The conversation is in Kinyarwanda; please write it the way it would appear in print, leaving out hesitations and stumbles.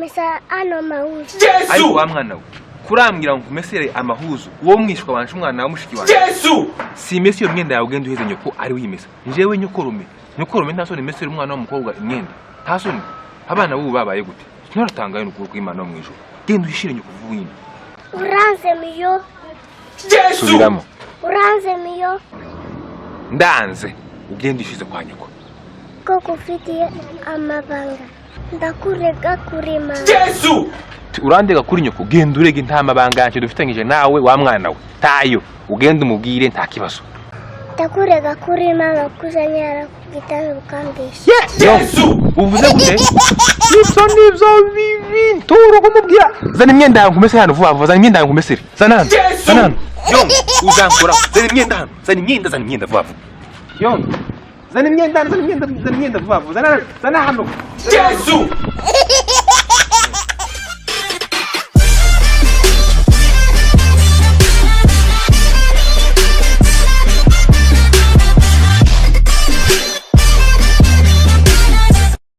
kumesa ano mahuzu. Ariko wa mwana we kurambwira ngo kumesere amahuzu uwo mwishwa wanje umwana wa mushiki wanje si mesi yo myenda yawe ugenda uheze nyoko ari wimesa njewe nyokorume ntasoni mesere umwana w'umukobwa imyenda ntasoni abana bubu babaye gute ntoratangaye n'ukuri kw'Imana wo mwijuru genda uhishire nyoko vuwine uranze miyo subiramo uranze miyo ndanze ugenda ushize kwa nyoko ko kufitiye amabanga ndakurega kurima urandega kuri nyoko genda urege intama banganje dufitangije nawe wa mwana we tayo ugenda umubwire nta kibazo ndakurega kurima nakuzanyara kugitanga ukambisha uvuze gute nibyo bibi turu kumubwira zana imyenda yawe kumese hano vuba zana imyenda yawe kumesere zana yo uzankora zana imyenda vuba yo zana imyenda vuba zana hano